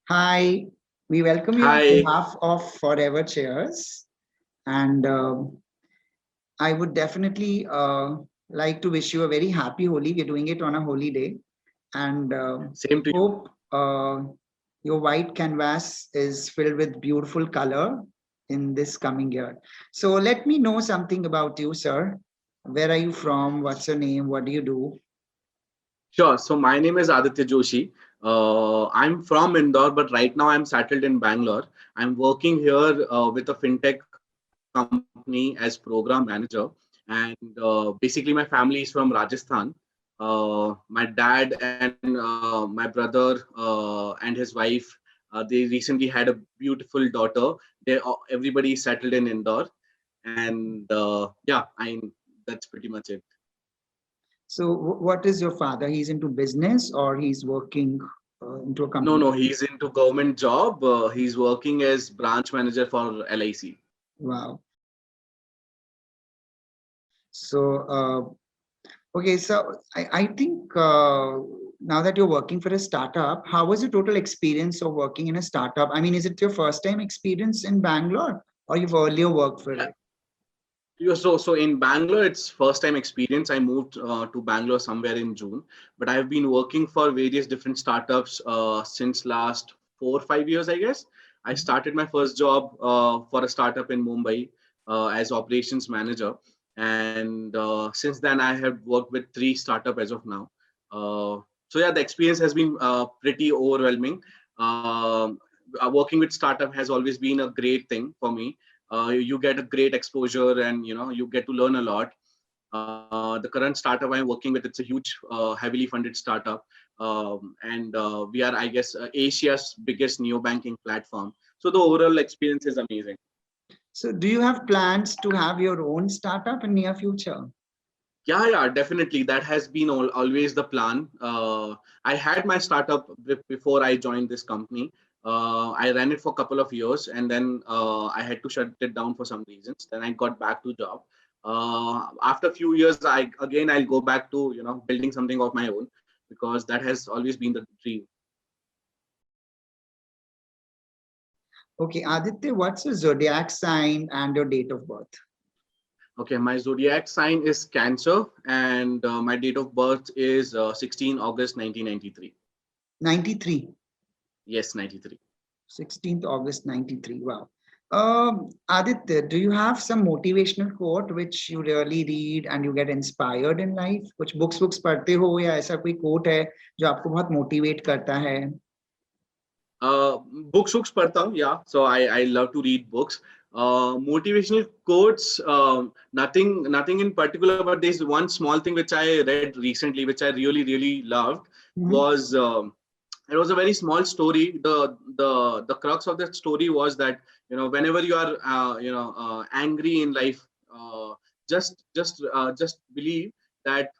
Hi, we welcome you on Hi. behalf of Forever Cheers. And I would definitely like to wish you a very happy Holi. We're doing it on a holy day. And Same to you. hope your white canvas is filled with beautiful color in this coming year. So let me know something about you, sir. Where are you from? What's your name? What do you do? Sure. So my name is Aditya Joshi. I'm from Indore, but right now I'm settled in Bangalore. I'm working here with a fintech company as program manager. And basically, my family is from Rajasthan. My dad and my brother and his wife, they recently had a beautiful daughter. Everybody is settled in Indore. And yeah, that's pretty much it. So what is your father? He's into business or he's working into a No, company? no, he's into government job. He's working as branch manager for LIC. Wow. So, okay, so I think now that you're working for a startup, how was your total experience of working in a startup? I mean, is it your first time experience in Bangalore or you've earlier worked for Yeah. it? So in Bangalore, it's first time experience. I moved to Bangalore somewhere in June, but I've been working for various different startups since last 4 or 5 years, I guess. I started my first job for a startup in Mumbai as operations manager, and since then I have worked with 3 startup as of now. So yeah, the experience has been pretty overwhelming. Working with startup has always been a great thing for me. You get a great exposure, and you get to learn a lot. The current startup I'm working with, it's a huge heavily funded startup, and we are, I guess, Asia's biggest neo banking platform. So the overall experience is amazing. So, do you have plans to have your own startup in near future? Yeah, definitely. That has been always the plan. I had my startup before I joined this company. I ran it for a couple of years, and then I had to shut it down for some reasons. Then I got back to job. After a few years, I'll go back to building something of my own, because that has always been the dream. Okay, Aditya, what's your zodiac sign and your date of birth? Okay, my zodiac sign is Cancer, and my date of birth is 16 August 1993. 93. Yes, 93. 16th August 93. Wow. Aditya, do you have some motivational quote which you really read and you get inspired in life? कुछ books पढ़ते हो या ऐसा कोई quote है जो आपको बहुत motivate करता है? Uh, books पढ़ता हूँ, yeah. So I love to read books. Motivational quotes, nothing in particular, but there's one small thing which I read recently, which I really loved. Mhm. Was It was a very small story. The crux of that story was that whenever you are angry in life, just believe that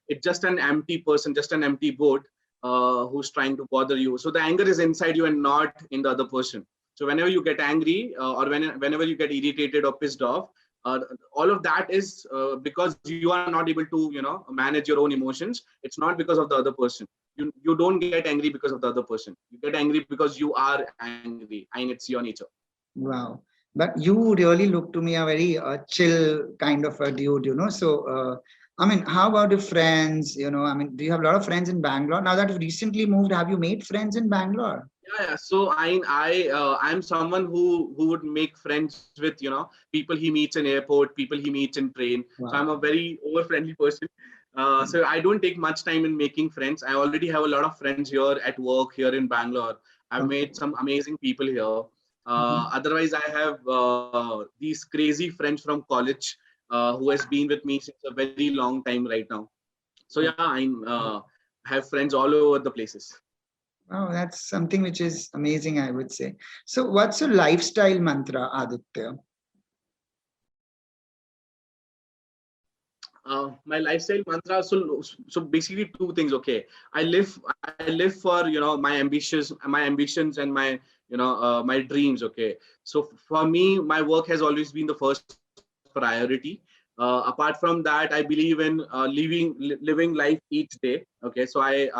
it's just an empty person, just an empty boat who's trying to bother you. So the anger is inside you and not in the other person. So whenever you get angry, whenever you get irritated or pissed off, uh, all of that is because you are not able to manage your own emotions. It's not because of the other person. You don't get angry because of the other person. You get angry because you are angry, and it's your nature. Wow. But you really look to me a very chill kind of a dude, you know. So, I mean, how about your friends? You know, I mean, do you have a lot of friends in Bangalore? Now that you've recently moved, have you made friends in Bangalore? Yeah. So I'm someone who would make friends with people he meets in airport, people he meets in train. So I'm a Wow. very over friendly person. So I don't take much time in making friends. I already have a lot of friends here at work here in Bangalore. I've Okay. made some amazing people here. Mhm. Otherwise, I have these crazy friends from college who has been with me since a very long time right now. So yeah, I have friends all over the places. Oh, that's something which is amazing, I would say. So, what's your lifestyle mantra, Aditya? My lifestyle mantra, so basically two things. Okay, I live for my ambitions and my my dreams. Okay, so for me, my work has always been the first priority. Apart from that, I believe in living life each day. Okay, so I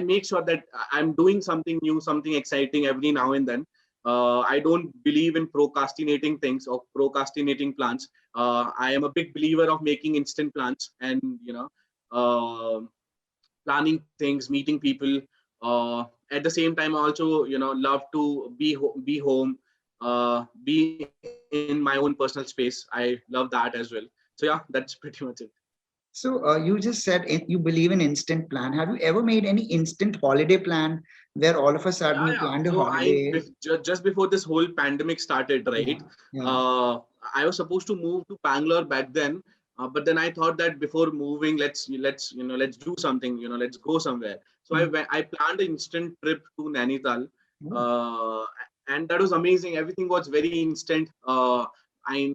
make sure that I'm doing something new, something exciting every now and then. I don't believe in procrastinating things or procrastinating plans. I am a big believer of making instant plans and uh, planning things, meeting people. At the same time, I also love to be home, be in my own personal space. I love that as well. So yeah, that's pretty much it. So you just said you believe in instant plan. Have you ever made any instant holiday plan where all of a sudden Yeah, you yeah. planned a So holiday? just before this whole pandemic started, right? Yeah, yeah. Uh, I was supposed to move to Bangalore back then, but then I thought that before moving, let's do something. Let's go somewhere. So Mm. I planned an instant trip to Nainital, Oh, uh, and that was amazing. Everything was very instant. I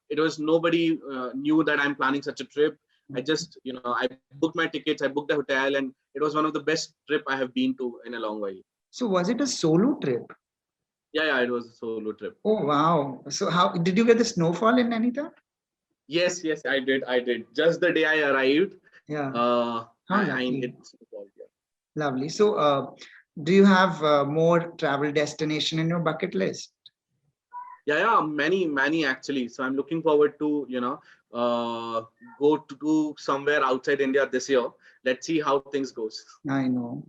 It was nobody knew that I'm planning such a trip. I okay. just I booked my tickets, I booked the hotel, and it was one of the best trip I have been to in a long while. So was it a solo trip? Yeah, yeah, it was a solo trip. Oh, wow. So how did you get the snowfall in Nainital? Yes, yes, I did. Just the day I arrived, Yeah. How I lucky. it's involved, yeah. Lovely. So do you have more travel destination in your bucket list? Yeah, yeah, many actually. So I'm looking forward to uh, go to somewhere outside India this year. Let's see how things goes. I know.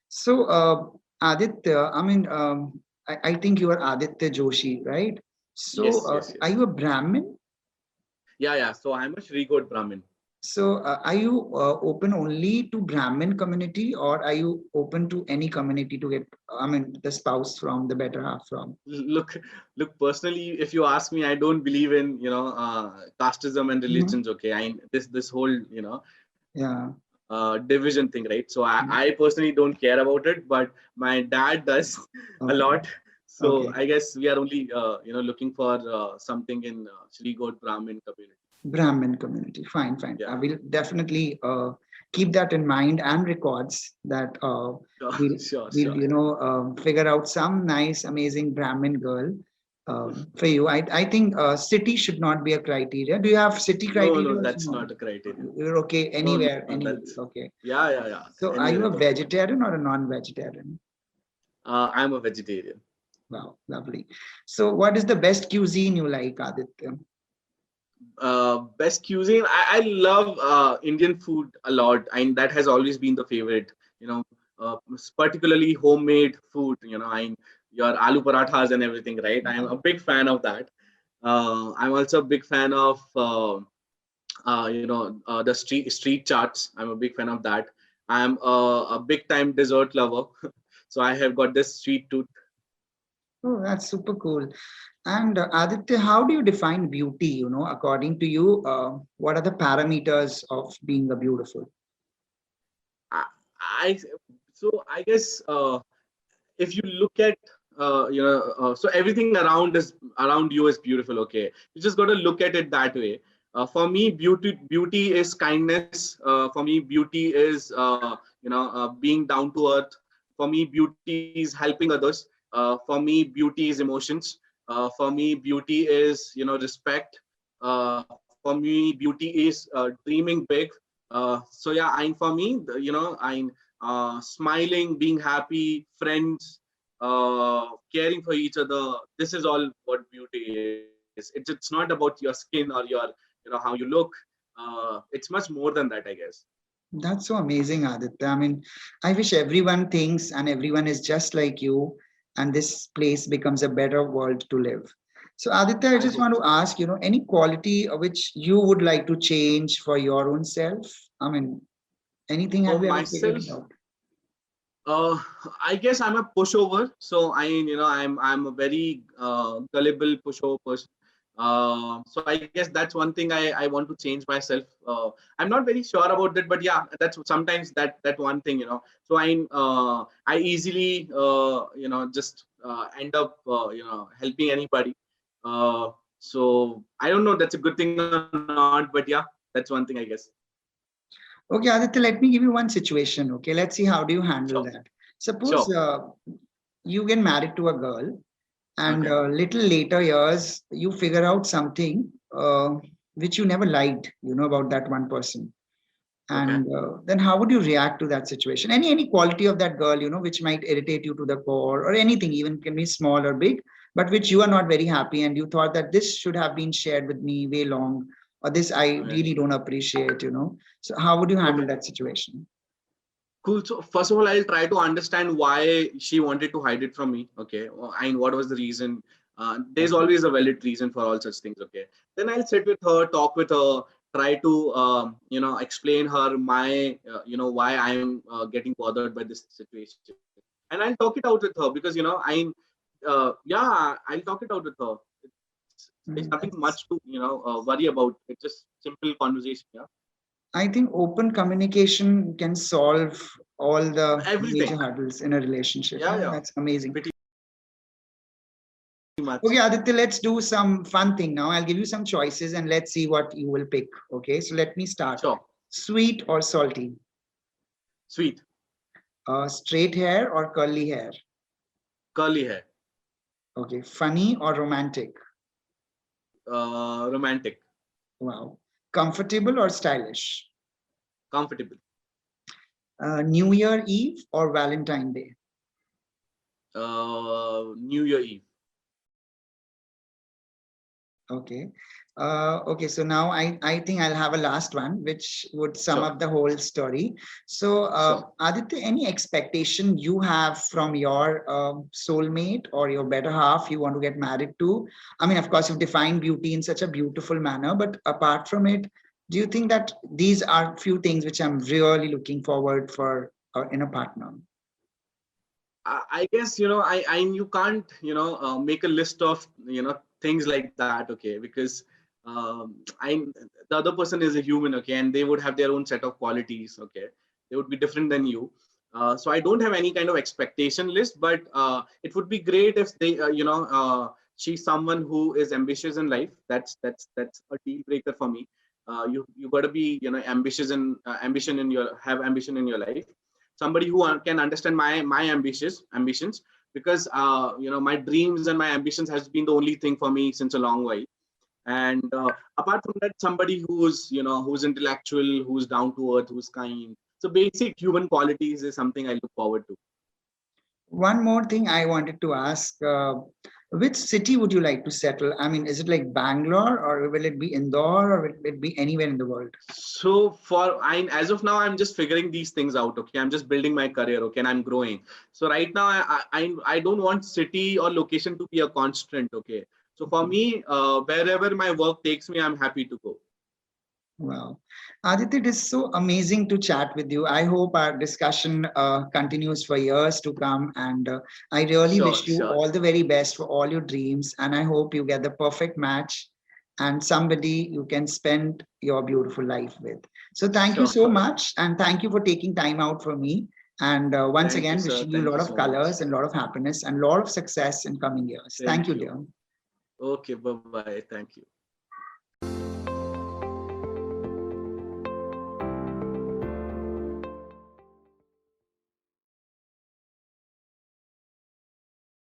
So, Aditya, I mean, I think you are Aditya Joshi, right? So, Yes, yes, are yes. you a Brahmin? Yeah, yeah. So I'm a Sri God Brahmin. So, are you open only to Brahmin community, or are you open to any community to get, I mean, the spouse from, the better half from? Look, look. Personally, if you ask me, I don't believe in casteism and Mhm. religions. Okay, this whole Yeah. division thing, right? So Mhm. I personally don't care about it, but my dad does a Okay. lot. So Okay. I guess we are only looking for something in Sri God Brahmin community. Brahmin community. Fine, fine. I Yeah, will definitely keep that in mind and records that we'll, sure, we'll sure. figure out some nice, amazing Brahmin girl for you. I think city should not be a criteria. Do you have city No, no, criteria also? that's No. not a criteria. You're okay No, no, anywhere, anywhere. that's Okay. yeah, yeah, yeah. So are you Anywhere a is okay. vegetarian or a non-vegetarian? I'm a vegetarian. Wow, lovely. So what is the best cuisine you like, Aditya? Best cuisine. I love Indian food a lot, and that has always been the favorite. You know, particularly homemade food. Your aloo parathas and everything, right? I am a big fan of that. I'm also a big fan of the street charts. I'm a big fan of that. I'm a big time dessert lover, so I have got this sweet tooth. Oh, that's super cool. And Aditya, how do you define beauty? According to you, what are the parameters of being a beautiful? I, I so I guess if you look at so everything around you is beautiful. Okay, you just got to look at it that way. For me, beauty is kindness. For me, beauty is being down to earth. For me, beauty is helping others. For me, beauty is emotions. For me, beauty is respect. For me, beauty is dreaming big. So yeah, and for me, I'm smiling, being happy, friends, caring for each other. This is all what beauty is. It's not about your skin or your how you look. It's much more than that, I guess. That's so amazing, Aditya. I mean, I wish everyone thinks and everyone is just like you, and this place becomes a better world to live. So, Aditya, I I just hope want to so. ask, any quality which you would like to change for your own self? I mean, anything For have you ever figured myself, it out? uh, I guess I'm a pushover. So I'm a very gullible pushover person. So I guess that's one thing I want to change myself. I'm not very sure about that, but yeah, that's sometimes that one thing. So I easily just end up helping anybody. So I don't know that's a good thing or not, but yeah, that's one thing I guess. Okay, Aditya, let me give you one situation. Okay, let's see how do you handle Sure, that. Suppose sure. you get married to a girl and Okay. little later years, you figure out something which you never liked, about that one person. Okay. And then how would you react to that situation? Any quality of that girl, which might irritate you to the core, or anything, even can be small or big, but which you are not very happy, and you thought that this should have been shared with me way long, or this I Okay. really don't appreciate. So how would you handle Okay. that situation? Cool. So first of all, I'll try to understand why she wanted to hide it from me. Okay. And what was the reason? There's Okay. always a valid reason for all such things. Okay. Then I'll sit with her, talk with her, try to, explain her my, why I'm getting bothered by this situation. And I'll talk it out with her because, yeah, I'll talk it out with her. There's nothing That's, much to, worry about. It's just simple conversation. Yeah. I think open communication can solve all the major Everything. hurdles in a relationship. Yeah. Yeah, Yeah. that's amazing. Pretty much. Okay, Aditya, let's do some fun thing now. I'll give you some choices and let's see what you will pick. Okay, so let me start. Sure. Sweet or salty? Sweet. Straight hair or curly hair? Curly hair. Okay, funny or romantic? Romantic. Wow. Comfortable or stylish? Comfortable. New Year Eve or Valentine Day? New Year Eve. Okay. Okay, so now I think I'll have a last one, which would sum Sure. up the whole story. So, Sure. Aditya, any expectation you have from your soulmate or your better half you want to get married to? I mean, of course, you've defined beauty in such a beautiful manner, but apart from it, do you think that these are few things which I'm really looking forward for in a partner? I guess you can't make a list of things like that. Okay, because I the other person is a human. Okay, and they would have their own set of qualities. Okay, they would be different than you. So I don't have any kind of expectation list, but it would be great if they she's someone who is ambitious in life. That's a deal breaker for me. You got to be ambitious and ambition in your have ambition in your life. Somebody who can understand my ambitions, because my dreams and my ambitions has been the only thing for me since a long while. And apart from that, somebody who's intellectual, who's down to earth, who's kind. So basic human qualities is something I look forward to. One more thing I wanted to ask, which city would you like to settle? I mean, is it like Bangalore or will it be Indore or will it be anywhere in the world? So as of now, I'm just figuring these things out. Okay, I'm just building my career. Okay, and I'm growing. So right now, I don't want city or location to be a constraint. Okay, so for me, wherever my work takes me, I'm happy to go. Wow. Aditya, it is so amazing to chat with you. I hope our discussion continues for years to come. And I really Sure, wish you sure. all the very best for all your dreams. And I hope you get the perfect match and somebody you can spend your beautiful life with. So thank you Sure. so much. And thank you for taking time out for me. And once Thank you, again, sir. wishing you a Thank lot you of so much. colors and a lot of happiness and a lot of success in coming years. Thank you, dear. Okay, bye-bye. Thank you.